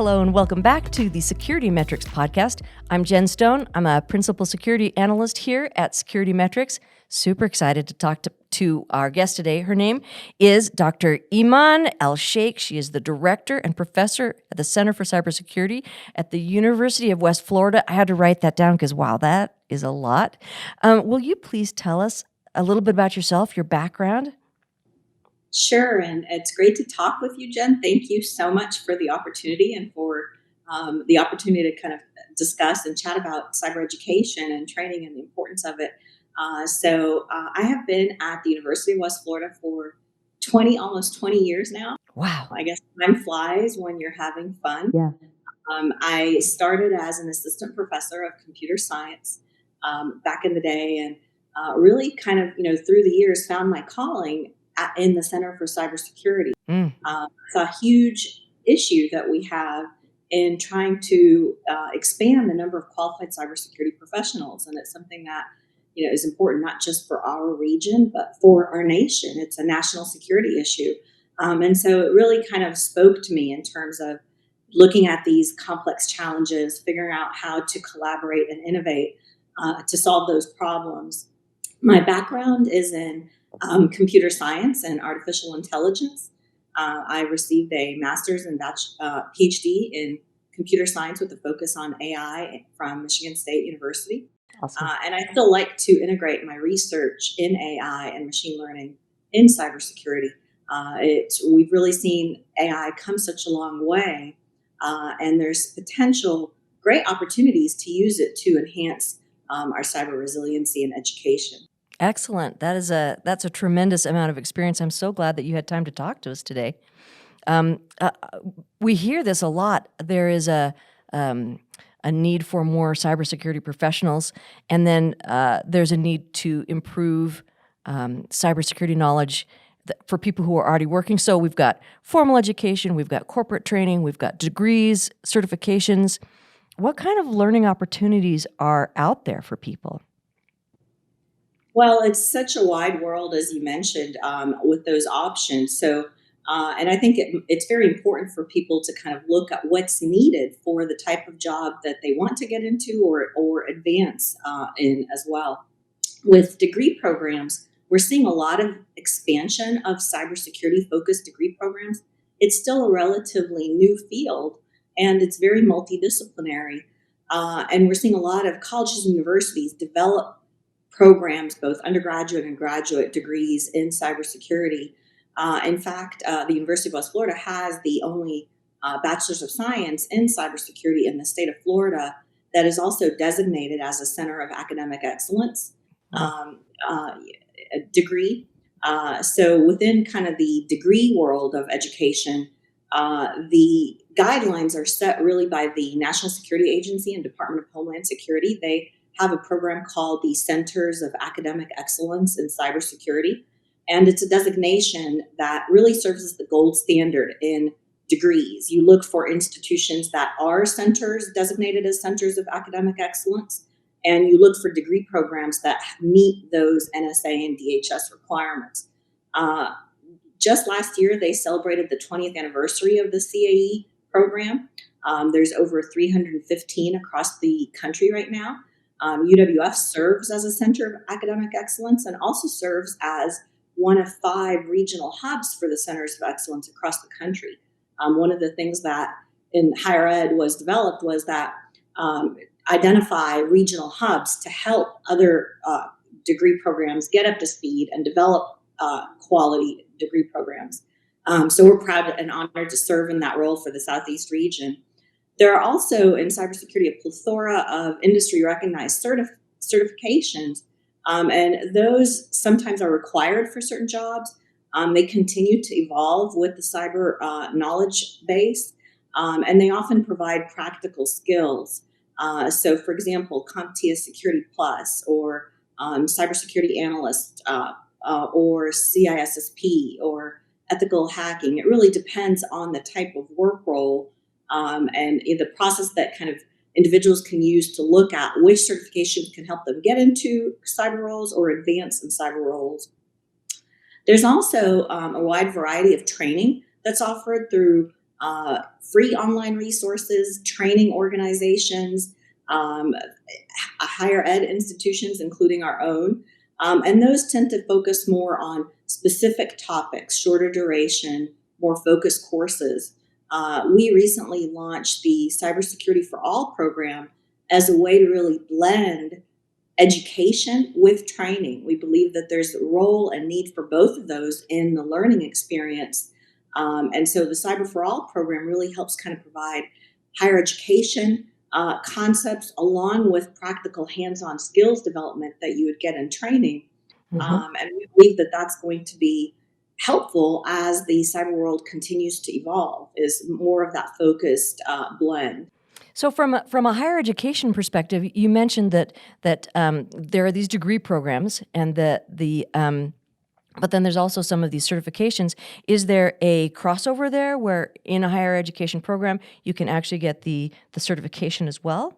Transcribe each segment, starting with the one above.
Hello and welcome back to the SecurityMetrics podcast. I'm Jen Stone. I'm a principal security analyst here at SecurityMetrics. Super excited to talk to our guest today. Her name is Dr. Eman El-Sheikh. She is the director and professor at the Center for Cybersecurity at the University of West Florida. I had to write that down because, wow, that is a lot. Will you please tell us a little bit about yourself, your background? Sure, and it's great to talk with you, Jen. Thank you so much for the opportunity and for the opportunity to kind of discuss and chat about cyber education and training and the importance of it. I have been at the University of West Florida for almost 20 years now. Wow. I guess time flies when you're having fun. Yeah. I started as an assistant professor of computer science back in the day, and really kind of, through the years found my calling in the Center for Cybersecurity. It's a huge issue that we have in trying to expand the number of qualified cybersecurity professionals, and it's something that is important not just for our region but for our nation. It's a national security issue, and so it really kind of spoke to me in terms of looking at these complex challenges, figuring out how to collaborate and innovate to solve those problems. My background is in computer science and artificial intelligence. I received a master's and PhD in computer science with a focus on AI from Michigan State University. Awesome. And I still like to integrate my research in AI and machine learning in cybersecurity. We've really seen AI come such a long way, and there's potential great opportunities to use it to enhance our cyber resiliency and education. Excellent. That's a tremendous amount of experience. I'm so glad that you had time to talk to us today. We hear this a lot. There is a need for more cybersecurity professionals, and then there's a need to improve cybersecurity knowledge for people who are already working. So we've got formal education, we've got corporate training, we've got degrees, certifications. What kind of learning opportunities are out there for people? Well, it's such a wide world, as you mentioned, with those options. And I think it's very important for people to kind of look at what's needed for the type of job that they want to get into or advance in as well. With degree programs, we're seeing a lot of expansion of cybersecurity-focused degree programs. It's still a relatively new field, and it's very multidisciplinary. And we're seeing a lot of colleges and universities develop programs, both undergraduate and graduate degrees in cybersecurity. In fact, the University of West Florida has the only Bachelor's of Science in cybersecurity in the state of Florida that is also designated as a Center of Academic Excellence degree. So within kind of the degree world of education, the guidelines are set really by the National Security Agency and Department of Homeland Security. They have a program called the Centers of Academic Excellence in Cybersecurity. And it's a designation that really serves as the gold standard in degrees. You look for institutions that are centers designated as centers of academic excellence, and you look for degree programs that meet those NSA and DHS requirements. Just last year, they celebrated the 20th anniversary of the CAE program. There's over 315 across the country right now. UWF serves as a center of academic excellence and also serves as one of 5 regional hubs for the centers of excellence across the country. One of the things that in higher ed was developed was that identify regional hubs to help other degree programs get up to speed and develop quality degree programs. So we're proud and honored to serve in that role for the Southeast region. There are also in cybersecurity a plethora of industry recognized certifications, and those sometimes are required for certain jobs. They continue to evolve with the cyber knowledge base, and they often provide practical skills. So, for example, CompTIA Security Plus or Cybersecurity Analyst or CISSP or ethical hacking. It really depends on the type of work role and the process that kind of individuals can use to look at which certifications can help them get into cyber roles or advance in cyber roles. There's also a wide variety of training that's offered through free online resources, training organizations, um, higher ed institutions, including our own. And those tend to focus more on specific topics, shorter duration, more focused courses. We recently launched the Cybersecurity for All program as a way to really blend education with training. We believe that there's a role and need for both of those in the learning experience. And so the Cyber for All program really helps kind of provide higher education concepts along with practical hands-on skills development that you would get in training. Hmm. And we believe that that's going to be helpful as the cyber world continues to evolve, is more of that focused blend. So, from a higher education perspective, you mentioned that there are these degree programs, and but then there's also some of these certifications. Is there a crossover there where in a higher education program you can actually get the certification as well?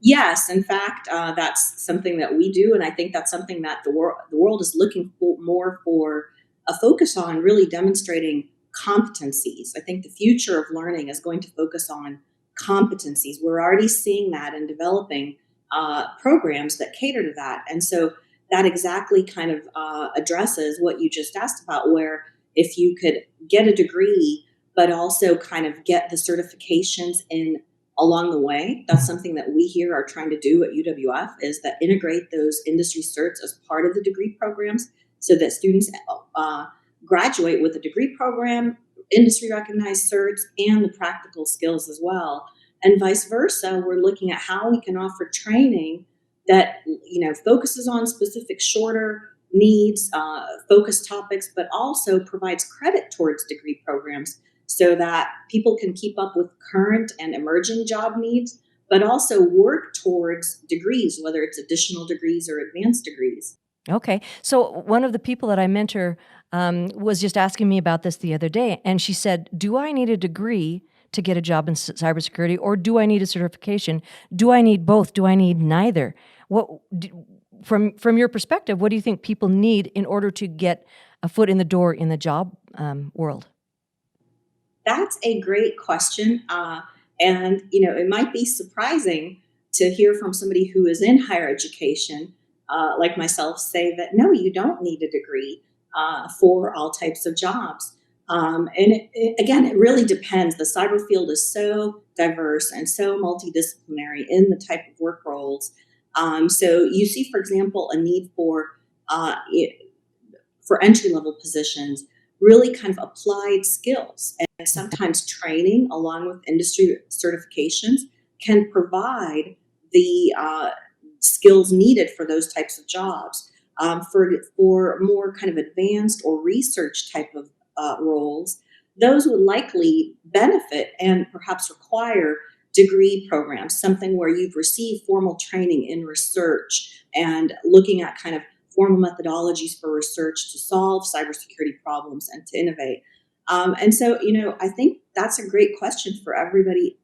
Yes, in fact, that's something that we do, and I think that's something that the world is looking for more for a focus on really demonstrating competencies. I think the future of learning is going to focus on competencies. We're already seeing that and developing programs that cater to that, and so that exactly kind of addresses what you just asked about, where if you could get a degree but also kind of get the certifications in along the way. That's something that we here are trying to do at UWF, is that integrate those industry certs as part of the degree programs so that students uh, graduate with a degree program, industry recognized certs, and the practical skills as well. And vice versa, we're looking at how we can offer training that focuses on specific shorter needs, focused topics, but also provides credit towards degree programs so that people can keep up with current and emerging job needs, but also work towards degrees, whether it's additional degrees or advanced degrees. Okay. So one of the people that I mentor was just asking me about this the other day, and she said, "Do I need a degree to get a job in cybersecurity, or do I need a certification? Do I need both? Do I need neither?" What from your perspective, what do you think people need in order to get a foot in the door in the job world? That's a great question. And, it might be surprising to hear from somebody who is in higher education, like myself, say that no, you don't need a degree for all types of jobs. And again, it really depends. The cyber field is so diverse and so multidisciplinary in the type of work roles. So you see, for example, a need uh, for entry level positions, really kind of applied skills. And sometimes training along with industry certifications can provide the skills needed for those types of jobs. For more kind of advanced or research type of roles, those would likely benefit and perhaps require degree programs, something where you've received formal training in research and looking at kind of formal methodologies for research to solve cybersecurity problems and to innovate. And so, I think that's a great question for everybody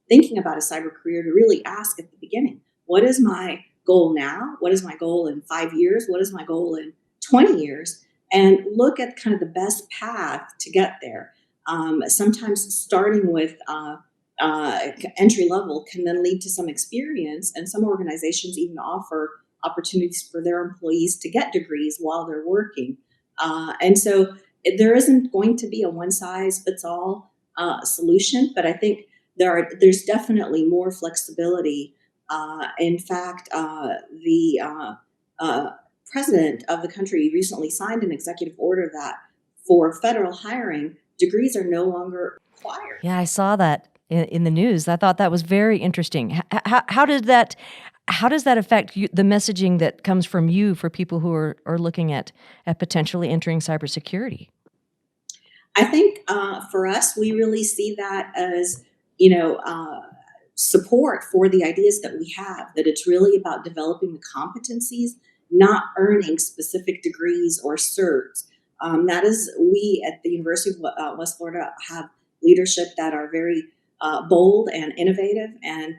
thinking about a cyber career to really ask at the beginning: what is my goal now? What is my goal in 5 years? What is my goal in 20 years? And look at kind of the best path to get there. Sometimes starting with entry level can then lead to some experience, and some organizations even offer opportunities for their employees to get degrees while they're working. And so there isn't going to be a one size fits all solution, but I think there's definitely more flexibility. In fact, the president of the country recently signed an executive order that for federal hiring, degrees are no longer required. Yeah, I saw that in the news. I thought that was very interesting. How does that affect you, the messaging that comes from you for people who are looking at potentially entering cybersecurity? I think for us, we really see that as, you know, uh, support for the ideas that we have, that it's really about developing the competencies, not earning specific degrees or certs. That is, we at the University of West Florida have leadership that are very bold and innovative, and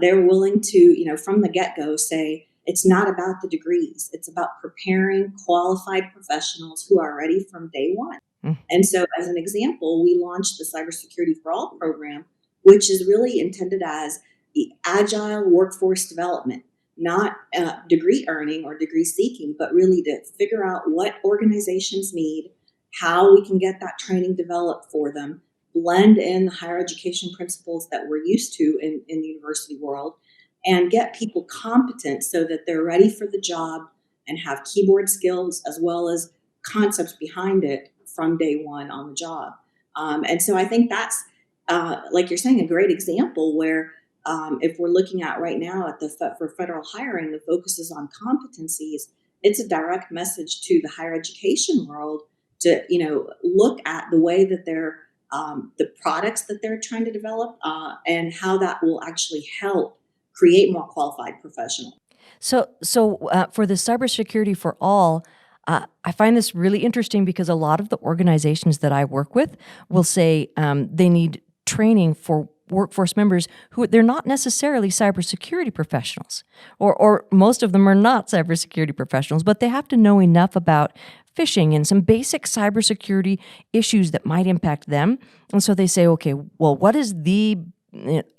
they're willing to, from the get go say, it's not about the degrees, it's about preparing qualified professionals who are ready from day one. Mm. And so, as an example, we launched the Cybersecurity for All program, which is really intended as the agile workforce development, not degree earning or degree seeking, but really to figure out what organizations need, how we can get that training developed for them, blend in the higher education principles that we're used to in the university world, and get people competent so that they're ready for the job and have keyboard skills as well as concepts behind it from day one on the job. And so I think that's, like you're saying, a great example where if we're looking at right now at for federal hiring, the focus is on competencies. It's a direct message to the higher education world to look at the way that they're the products that they're trying to develop and how that will actually help create more qualified professionals. So for the cybersecurity for all, I find this really interesting because a lot of the organizations that I work with will say they need training for workforce members who they're not necessarily cybersecurity professionals, or most of them are not cybersecurity professionals, but they have to know enough about phishing and some basic cybersecurity issues that might impact them. And so they say, okay, well, what is the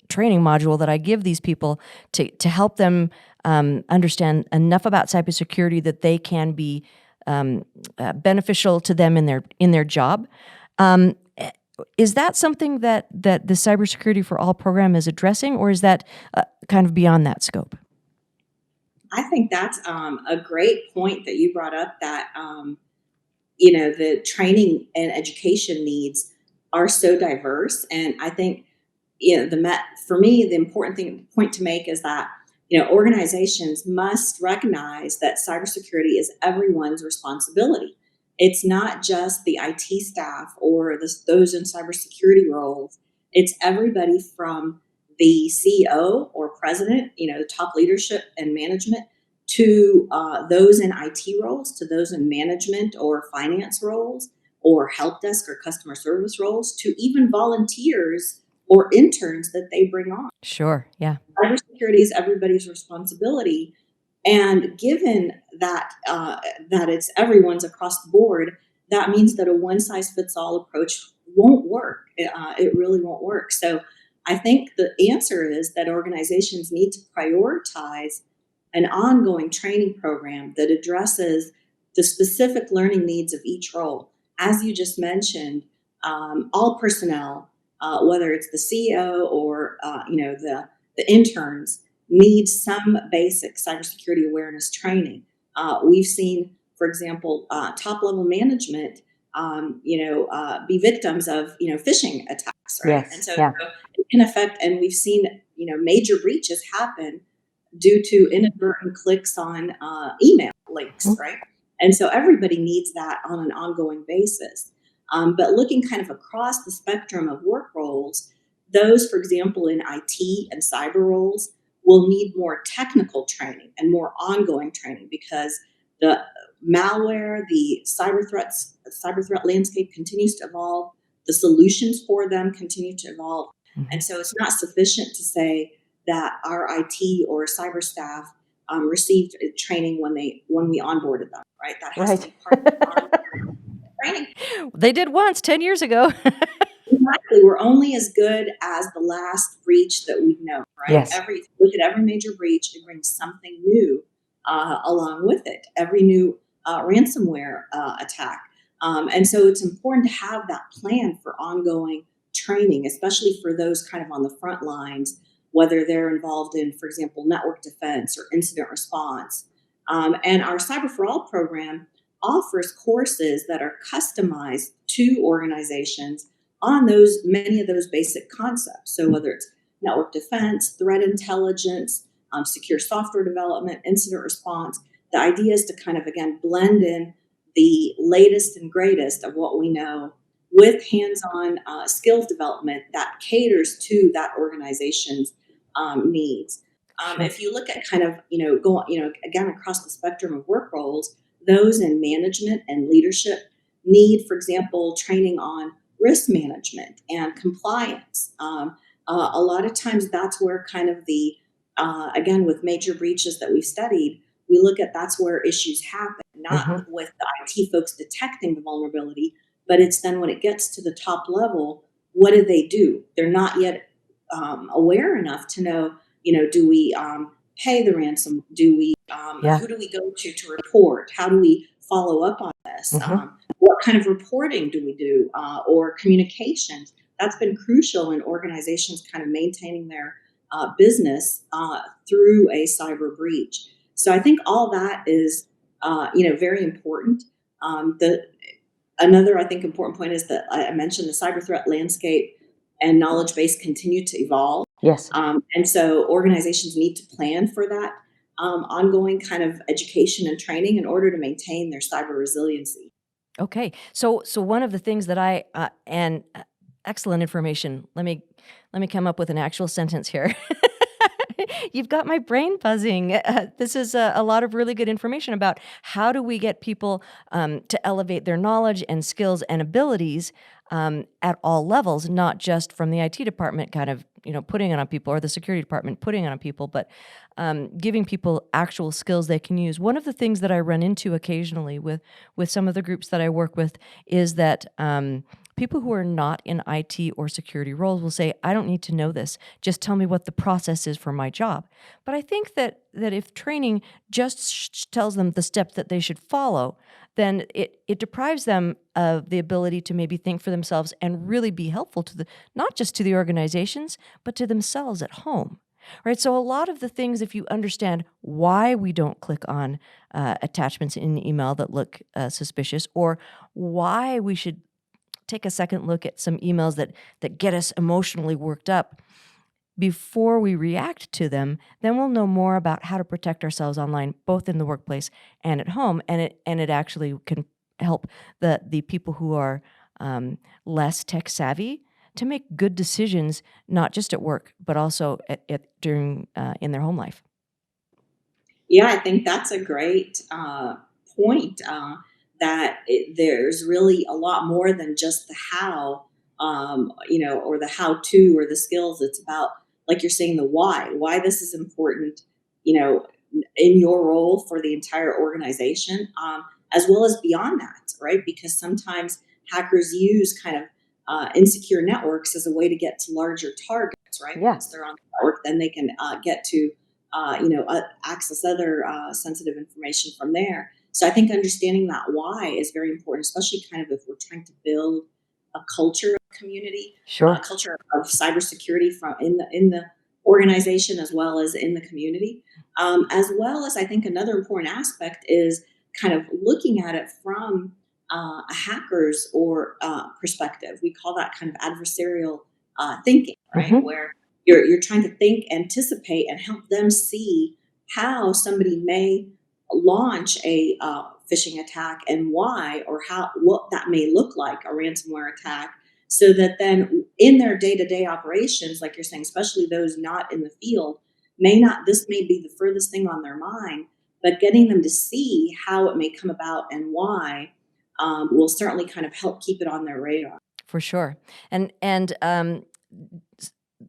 training module that I give these people to help them understand enough about cybersecurity that they can be beneficial to them in their job? Is that something that the Cybersecurity for All program is addressing, or is that kind of beyond that scope? I think that's a great point that you brought up, that the training and education needs are so diverse. And I think, for me, the important point to make is that, organizations must recognize that cybersecurity is everyone's responsibility. It's not just the IT staff or those in cybersecurity roles. It's everybody from the CEO or president, the top leadership and management, to those in IT roles, to those in management or finance roles, or help desk or customer service roles, to even volunteers or interns that they bring on. Sure. Yeah. Cybersecurity is everybody's responsibility, and given that that it's everyone's across the board, that means that a one size fits all approach won't work. It really won't work. So I think the answer is that organizations need to prioritize an ongoing training program that addresses the specific learning needs of each role. As you just mentioned, all personnel, whether it's the CEO or the interns, need some basic cybersecurity awareness training. We've seen, for example, top level management, be victims of phishing attacks, right? And Yes. so Yeah. it can affect, and we've seen major breaches happen due to inadvertent clicks on email links, Mhm. right? And so everybody needs that on an ongoing basis. But looking kind of across the spectrum of work roles, those, for example, in IT and cyber roles, will need more technical training and more ongoing training because the malware, the cyber threat landscape continues to evolve. The solutions for them continue to evolve. And Mhm. so it's not sufficient to say that our IT or cyber staff received training when we onboarded them, right? That has to Right. be part of the ongoing training. They did once 10 years ago. Exactly. We're only as good as the last breach that we've known, right? Yes. Look at every major breach, it brings something new along with it. Every new ransomware attack. And so it's important to have that plan for ongoing training, especially for those kind of on the front lines, whether they're involved in, for example, network defense or incident response. And our Cyber for All program offers courses that are customized to organizations on many of those basic concepts. So whether it's network defense, threat intelligence, secure software development, incident response, the idea is to kind of again blend in the latest and greatest of what we know with hands-on skills development that caters to that organization's needs. Sure. If you look at kind of again across the spectrum of work roles, those in management and leadership need, for example, training on risk management and compliance. A lot of times that's where kind of again, with major breaches that we've studied, that's where issues happen, not Mhm. with the IT folks detecting the vulnerability, but it's then when it gets to the top level, what do they do? They're not yet aware enough to know, do we pay the ransom? Do we, Yeah. who do we go to report? How do we follow up on this? Hmm. What kind of reporting do we do, or communications? That's been crucial in organizations kind of maintaining their business through a cyber breach. So I think all that is, very important. The Another, I think, important point is that I mentioned the cyber threat landscape and knowledge base continue to evolve. Yes. And so organizations need to plan for that ongoing kind of education and training in order to maintain their cyber resiliency. Okay. So one of the things that excellent information. Let me come up with an actual sentence here. You've got my brain buzzing. This is a lot of really good information about how do we get people to elevate their knowledge and skills and abilities at all levels, not just from the IT department kind of putting it on people, or the security department putting it on people, but giving people actual skills they can use. One of the things that I run into occasionally with some of the groups that I work with is that people who are not in IT or security roles will say, I don't need to know this. Just tell me what the process is for my job. But I think that if training just tells them the steps that they should follow, then it deprives them of the ability to maybe think for themselves and really be helpful to not just to the organizations, but to themselves at home. Right. So a lot of the things, if you understand why we don't click on attachments in email that look suspicious, or why we should take a second look at some emails that get us emotionally worked up before we react to them, then we'll know more about how to protect ourselves online, both in the workplace and at home. And it actually can help the people who are less tech savvy to make good decisions, not just at work, but also during in their home life. Yeah, I think that's a great point. That there's really a lot more than just the how, or the how to or the skills. It's about, like you're saying, the why this is important, you know, in your role for the entire organization, as well as beyond that, right? Because sometimes hackers use kind of insecure networks as a way to get to larger targets, right? Yeah, Once they're on the network, then they can get to access other sensitive information from there. So I think understanding that why is very important, especially kind of if we're trying to build a culture of community, a sure. culture of cybersecurity from in the organization as well as in the community. As well as, I think another important aspect is kind of looking at it from a hacker's or perspective. We call that kind of adversarial thinking, right? Hmm. Where you're trying to think, anticipate, and help them see how somebody may launch a phishing attack and why, or what that may look like, a ransomware attack, so that then in their day-to-day operations, like you're saying, especially those not in the field, this may be the furthest thing on their mind, but getting them to see how it may come about and why will certainly kind of help keep it on their radar. For sure. And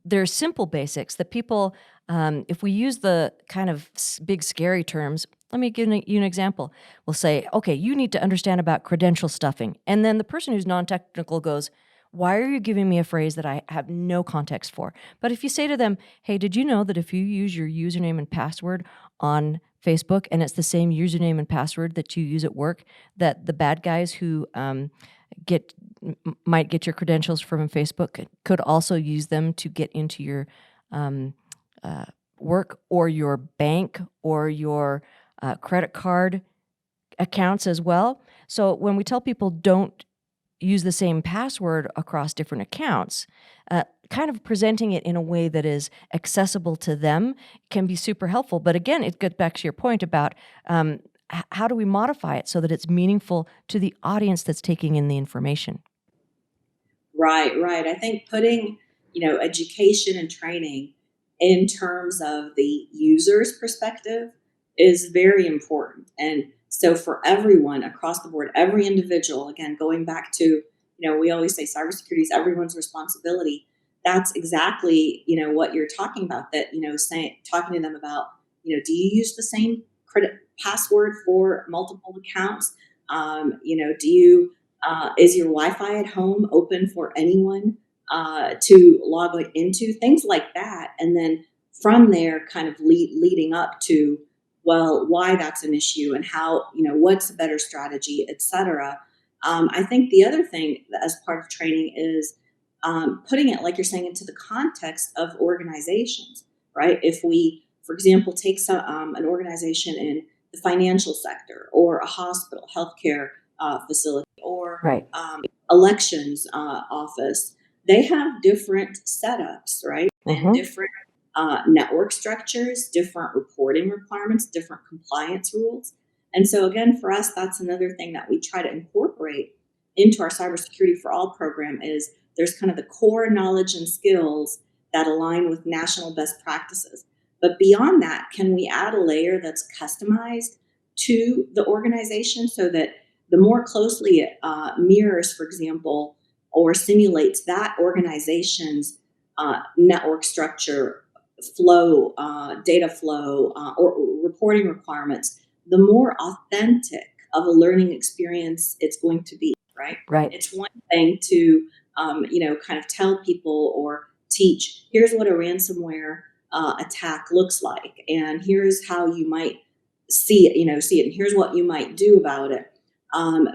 there's simple basics that people, if we use the kind of big scary terms, let me give you an example. We'll say, okay, you need to understand about credential stuffing. And then the person who's non-technical goes, why are you giving me a phrase that I have no context for? But if you say to them, hey, did you know that if you use your username and password on Facebook and it's the same username and password that you use at work, that the bad guys who get might get your credentials from Facebook could also use them to get into your um, work or your bank or your credit card accounts as well. So when we tell people don't use the same password across different accounts, kind of presenting it in a way that is accessible to them can be super helpful. But again, it gets back to your point about how do we modify it so that it's meaningful to the audience that's taking in the information. Right, right. I think putting, education and training in terms of the user's perspective is very important. And so for everyone across the board, every individual, again, going back to, we always say cybersecurity is everyone's responsibility. That's exactly, what you're talking about, that, talking to them about, do you use the same credit password for multiple accounts? Do you Is your Wi-Fi at home open for anyone to log into? Things like that, and then from there, kind of leading up to, well, why that's an issue and how, what's a better strategy, etc. I think the other thing as part of training is putting it, like you're saying, into the context of organizations, right? If we, for example, take an organization in the financial sector or a hospital, healthcare facility, or Right. elections office, they have different setups, right? And different network structures, different reporting requirements, different compliance rules. And so, again, for us, that's another thing that we try to incorporate into our Cybersecurity for All program is there's kind of the core knowledge and skills that align with national best practices. But beyond that, can we add a layer that's customized to the organization so that the more closely it mirrors, for example, or simulates that organization's network structure, flow, data flow, or reporting requirements, the more authentic of a learning experience it's going to be, right? Right. It's one thing to, kind of tell people or teach, here's what a ransomware attack looks like, and here's how you might see it, and here's what you might do about it,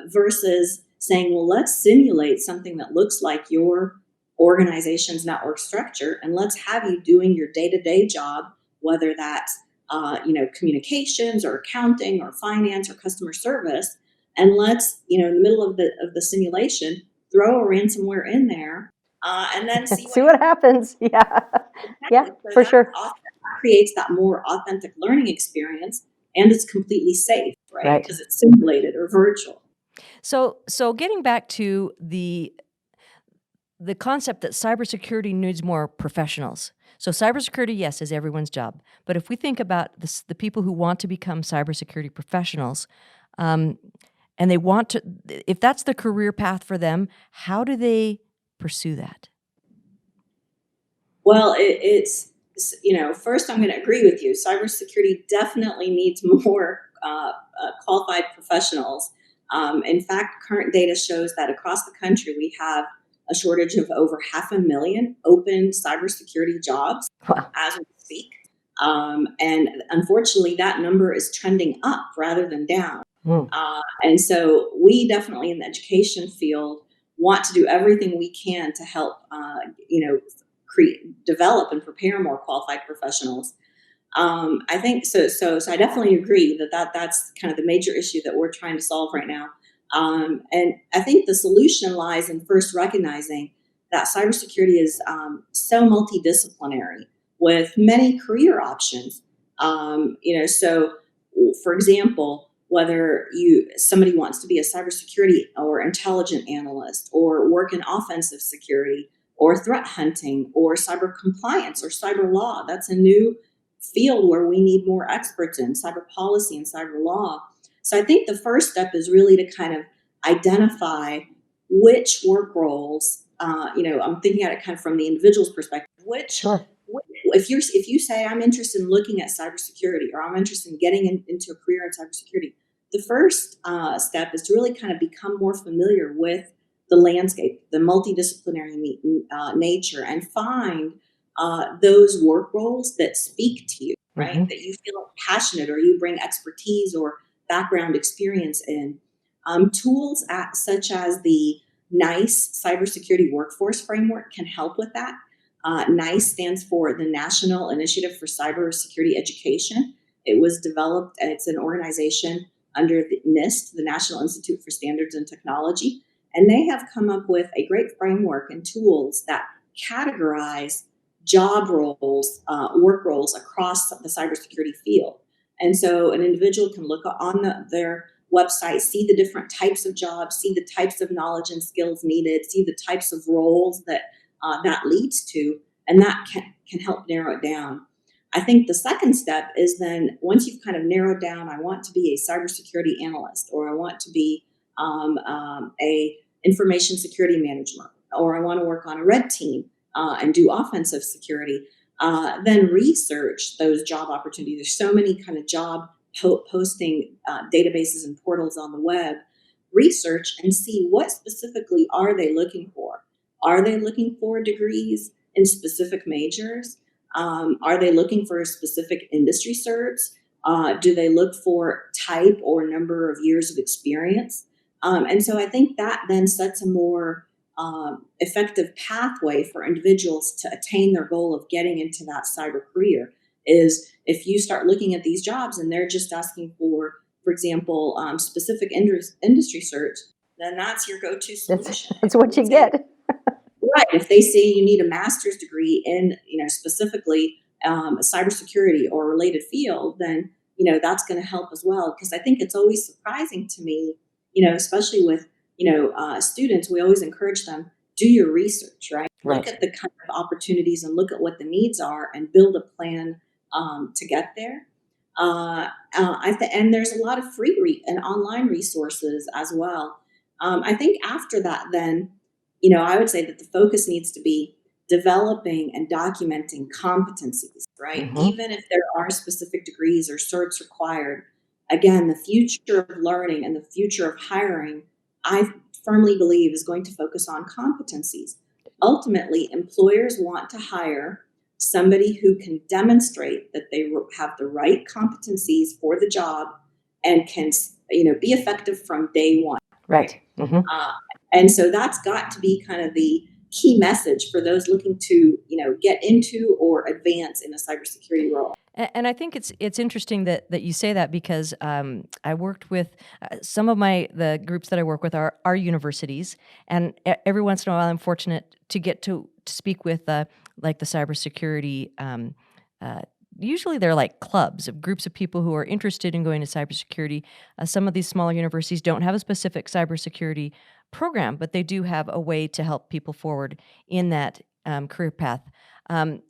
versus saying, well, let's simulate something that looks like your organization's network structure, and let's have you doing your day-to-day job, whether that's communications or accounting or finance or customer service, and let's in the middle of the simulation throw a ransomware in there, and then see See what happens. Yeah. Yeah, happens. So for sure. that creates that more authentic learning experience, and it's completely safe, right? Right. Because it's simulated or virtual. So getting back to the concept that cybersecurity needs more professionals. So cybersecurity, yes, is everyone's job. But if we think about the people who want to become cybersecurity professionals, and they want to, if that's the career path for them, how do they pursue that? Well, it's first I'm going to agree with you. Cybersecurity definitely needs more qualified professionals. In fact, current data shows that across the country we have a shortage of over 500,000 open cybersecurity jobs Wow. as we speak. And unfortunately, that number is trending up rather than down. Mm. And so we definitely in the education field want to do everything we can to help, develop and prepare more qualified professionals. I think so. So I definitely agree that's kind of the major issue that we're trying to solve right now. And I think the solution lies in first recognizing that cybersecurity is so multidisciplinary with many career options. So for example, whether somebody wants to be a cybersecurity or intelligent analyst, or work in offensive security, or threat hunting, or cyber compliance, or cyber law, that's a new field where we need more experts in cyber policy and cyber law. So I think the first step is really to kind of identify which work roles. I'm thinking at it kind of from the individual's perspective. Sure. If you say I'm interested in looking at cybersecurity, or I'm interested in getting into a career in cybersecurity, the first step is to really kind of become more familiar with the landscape, the multidisciplinary nature, and find those work roles that speak to you, right? Mhm. That you feel passionate, or you bring expertise or background experience in. Tools such as the NICE Cybersecurity Workforce Framework can help with that. NICE stands for the National Initiative for Cybersecurity Education. It was developed, it's an organization under the NIST, the National Institute for Standards and Technology, and they have come up with a great framework and tools that categorize job roles, work roles across the cybersecurity field. And so an individual can look on their website, see the different types of jobs, see the types of knowledge and skills needed, see the types of roles that that leads to, and that can help narrow it down. I think the second step is then, once you've kind of narrowed down, I want to be a cybersecurity analyst, or I want to be a information security manager, or I want to work on a red team and do offensive security. Then research those job opportunities. There's so many kind of job posting databases and portals on the web. research and see what specifically are they looking for. Are they looking for degrees in specific majors? Are they looking for specific industry certs? Do they look for type or number of years of experience? And so I think that then sets a more effective pathway for individuals to attain their goal of getting into that cyber career. Is if you start looking at these jobs and they're just asking for example, specific industry certs, then that's your go-to solution. That's what you get. Right. If they say you need a master's degree in, specifically cybersecurity or related field, then, that's going to help as well. Because I think it's always surprising to me, especially with, students, we always encourage them, do your research, right? Look Right. at the kind of opportunities and look at what the needs are and build a plan to get there. And there's a lot of free and online resources as well. I think after that, then, I would say that the focus needs to be developing and documenting competencies, right? Mm-hmm. Even if there are specific degrees or certs required, again, the future of learning and the future of hiring, I firmly believe, is going to focus on competencies. Ultimately, employers want to hire somebody who can demonstrate that they have the right competencies for the job and can, be effective from day one. Right. Mm-hmm. And so that's got to be kind of the key message for those looking to, get into or advance in a cybersecurity role. And I think it's interesting that you say that because I worked with some of the groups that I work with are universities, and every once in a while I'm fortunate to get to speak with like the cybersecurity. Usually they're like clubs of groups of people who are interested in going to cybersecurity. Some of these smaller universities don't have a specific cybersecurity program, but they do have a way to help people forward in that career path. And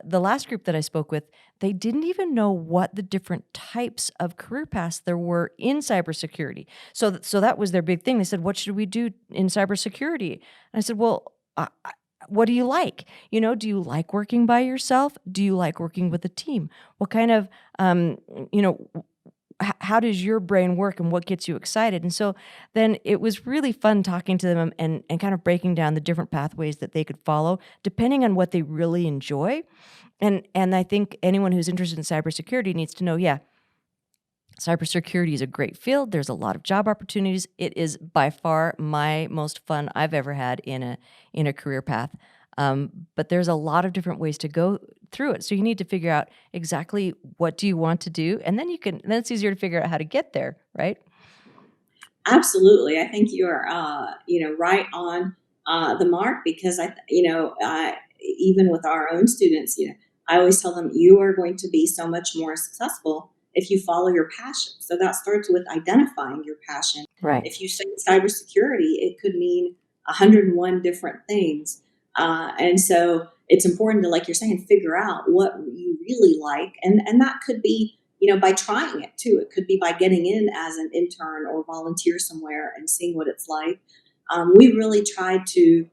the last group that I spoke with, they didn't even know what the different types of career paths there were in cybersecurity. So that was their big thing. They said, "What should we do in cybersecurity?" And I said, "Well, what do you like? Do you like working by yourself? Do you like working with a team? What kind of, how does your brain work and what gets you excited?" And so then it was really fun talking to them and kind of breaking down the different pathways that they could follow depending on what they really enjoy. And I think anyone who's interested in cybersecurity needs to know, yeah, cybersecurity is a great field. There's a lot of job opportunities. It is by far my most fun I've ever had in a career path. But there's a lot of different ways to go through it. So you need to figure out exactly what do you want to do, and then then it's easier to figure out how to get there, right? Absolutely. I think you're, right on the mark because even with our own students, I always tell them you are going to be so much more successful if you follow your passion. So that starts with identifying your passion. Right. If you say cybersecurity, it could mean 101 different things. And so it's important to, like you're saying, figure out what you really like. And that could be, by trying it too. It could be by getting in as an intern or volunteer somewhere and seeing what it's like. We really tried to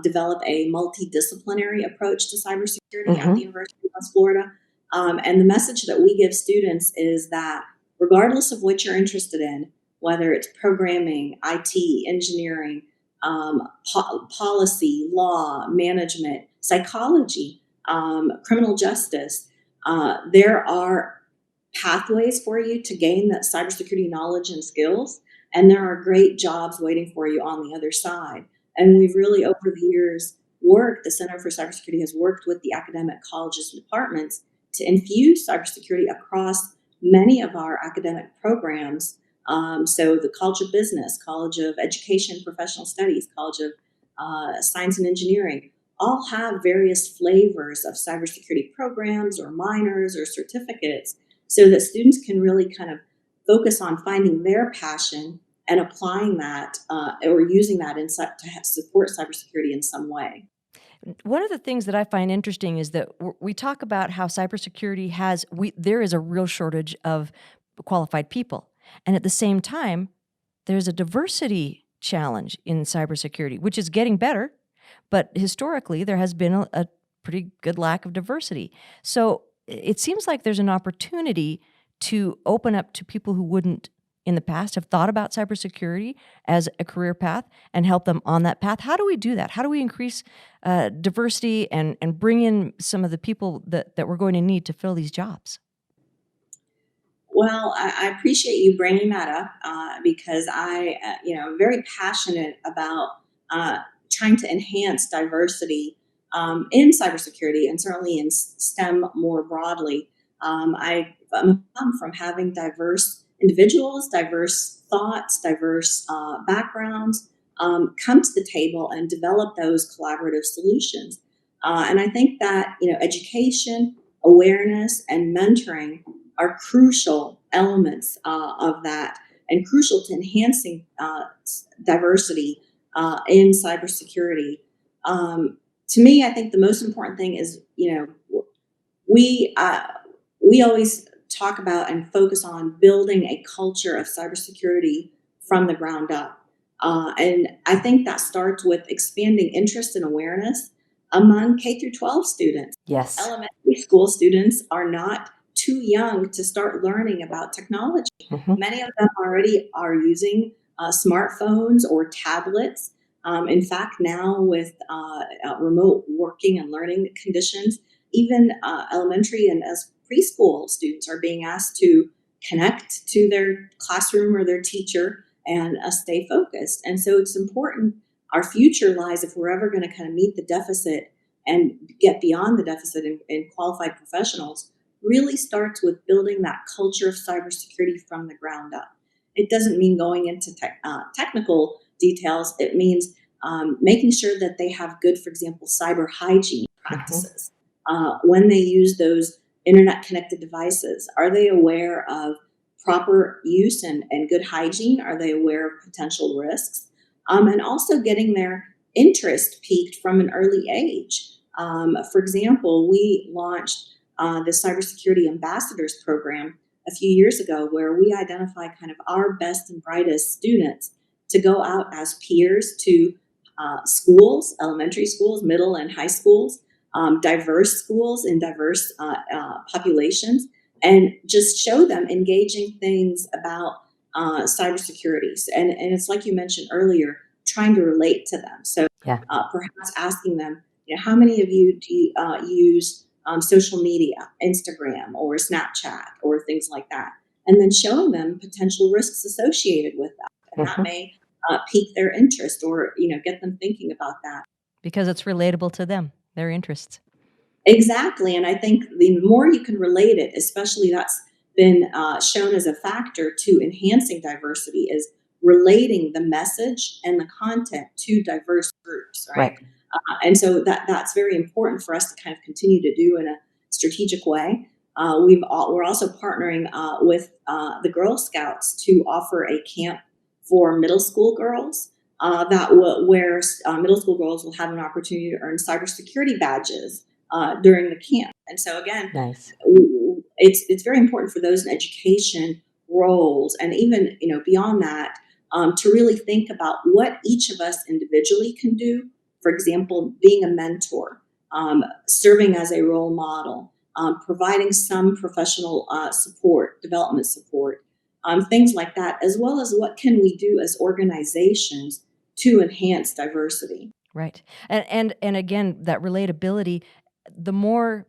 develop a multidisciplinary approach to cybersecurity at the University of West Florida. And the message that we give students is that regardless of what you're interested in, whether it's programming, IT, engineering, policy, law, management, psychology, criminal justice, there are pathways for you to gain that cybersecurity knowledge and skills. And there are great jobs waiting for you on the other side. And we've really, over the years, the Center for Cybersecurity has worked with the academic colleges and departments to infuse cybersecurity across many of our academic programs. So the College of Business, College of Education and Professional Studies, College of Science and Engineering, all have various flavors of cybersecurity programs or minors or certificates so that students can really kind of focus on finding their passion and applying that or using that to support cybersecurity in some way. One of the things that I find interesting is that we talk about how cybersecurity there is a real shortage of qualified people. And at the same time, there's a diversity challenge in cybersecurity, which is getting better. But historically, there has been a pretty good lack of diversity. So it seems like there's an opportunity to open up to people who wouldn't in the past have thought about cybersecurity as a career path and help them on that path. How do we do that? How do we increase diversity and bring in some of the people that we're going to need to fill these jobs? Well, I appreciate you bringing that up because I'm very passionate about trying to enhance diversity in cybersecurity and certainly in STEM more broadly. I'm come from having diverse individuals, diverse thoughts, diverse backgrounds come to the table and develop those collaborative solutions. And I think that education, awareness, and mentoring are crucial elements of that and crucial to enhancing diversity in cybersecurity. To me, I think the most important thing is, we uh, we always talk about and focus on building a culture of cybersecurity from the ground up. And I think that starts with expanding interest and awareness among K through 12 students. Yes. Elementary school students are not too young to start learning about technology. Hmm. Many of them already are using smartphones or tablets. In fact, now with remote working and learning conditions, even elementary and as preschool students are being asked to connect to their classroom or their teacher and stay focused. And so it's important. Our future lies, if we're ever going to kind of meet the deficit and get beyond the deficit in qualified professionals, really starts with building that culture of cybersecurity from the ground up. It doesn't mean going into technical details. It means making sure that they have good, for example, cyber hygiene Hmm. practices. When they use those internet connected devices, are they aware of proper use and good hygiene? Are they aware of potential risks? And also getting their interest piqued from an early age. For example, we launched the Cybersecurity Ambassadors Program a few years ago, where we identify kind of our best and brightest students to go out as peers to schools, elementary schools, middle and high schools, diverse schools in diverse populations, and just show them engaging things about cybersecurity. And it's like you mentioned earlier, trying to relate to them. So Yeah. perhaps asking them, how many of you do use social media, Instagram or Snapchat or things like that, and then showing them potential risks associated with that, and that Hmm. may pique their interest or get them thinking about that. Because it's relatable to them, their interests. Exactly, and I think the more you can relate it, especially that's been shown as a factor to enhancing diversity, is relating the message and the content to diverse groups, right? Right. And so that's very important for us to kind of continue to do in a strategic way. We're also partnering with the Girl Scouts to offer a camp for middle school girls where middle school girls will have an opportunity to earn cybersecurity badges during the camp. And so again, Nice. it's very important for those in education roles and even beyond that to really think about what each of us individually can do. For example, being a mentor, serving as a role model, providing some professional support, development support, things like that, as well as what can we do as organizations to enhance diversity. Right. And again, that relatability, the more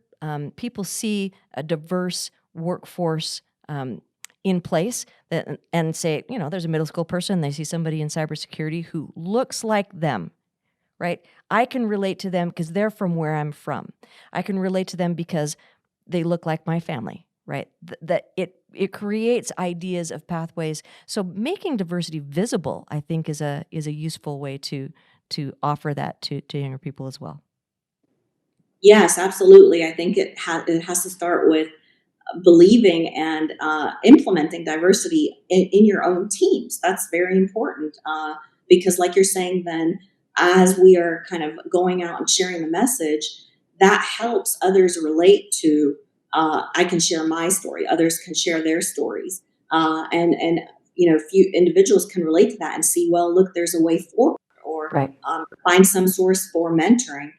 people see a diverse workforce in place that, and say, there's a middle school person, they see somebody in cybersecurity who looks like them, right? I can relate to them because they're from where I'm from. I can relate to them because they look like my family, right? That it creates ideas of pathways. So making diversity visible, I think, is a useful way to offer that to younger people as well. Yes, absolutely. I think it has to start with believing and implementing diversity in your own teams. That's very important because, like you're saying, then as we are kind of going out and sharing the message, that helps others relate to. I can share my story; others can share their stories, and few individuals can relate to that and see, well, look, there's a way forward, or Right. find some source for mentoring.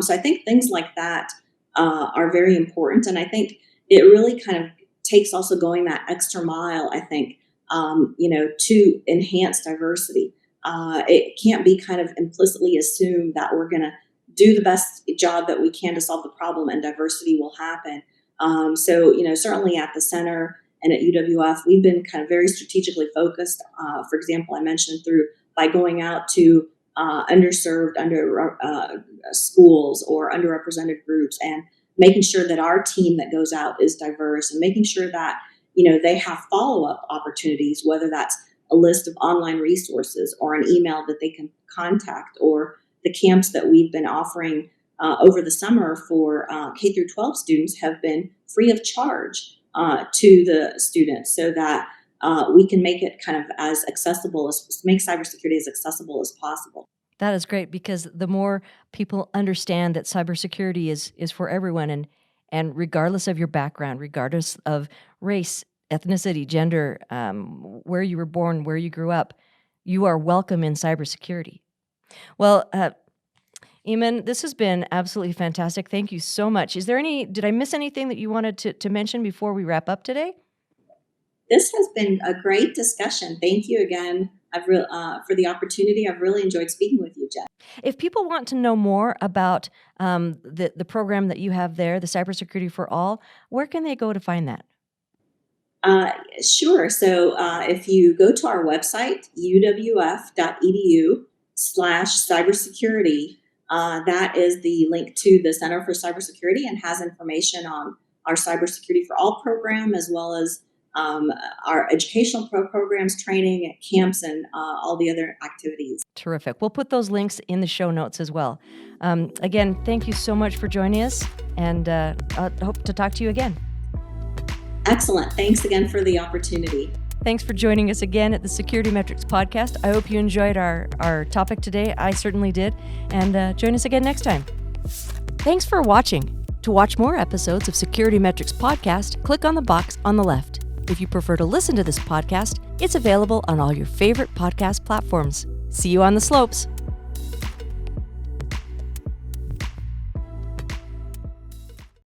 So I think things like that are very important, and I think it really kind of takes also going that extra mile, I think, to enhance diversity. It can't be kind of implicitly assumed that we're going to do the best job that we can to solve the problem and diversity will happen. Certainly at the center and at UWF, we've been kind of very strategically focused. For example, I mentioned by going out to under schools or underrepresented groups and making sure that our team that goes out is diverse and making sure that they have follow-up opportunities, whether that's a list of online resources or an email that they can contact, or the camps that we've been offering over the summer for K through 12 students have been free of charge to the students, so that we can make it kind of make cybersecurity as accessible as possible. That is great, because the more people understand that cybersecurity is for everyone, and regardless of your background, regardless of race, ethnicity, gender, where you were born, where you grew up, you are welcome in cybersecurity. Well, Eman, this has been absolutely fantastic. Thank you so much. Did I miss anything that you wanted to mention before we wrap up today? This has been a great discussion. Thank you again for the opportunity. I've really enjoyed speaking with you, Jen. If people want to know more about the program that you have there, the Cybersecurity for All, where can they go to find that? Sure. So if you go to our website, uwf.edu/cybersecurity, that is the link to the Center for Cybersecurity and has information on our Cybersecurity for All program, as well as our educational programs, training, camps, and all the other activities. Terrific. We'll put those links in the show notes as well. Again, thank you so much for joining us, and I hope to talk to you again. Excellent. Thanks again for the opportunity. Thanks for joining us again at the SecurityMetrics podcast. I hope you enjoyed our topic today. I certainly did. And join us again next time. Thanks for watching. To watch more episodes of SecurityMetrics podcast, click on the box on the left. If you prefer to listen to this podcast, it's available on all your favorite podcast platforms. See you on the slopes.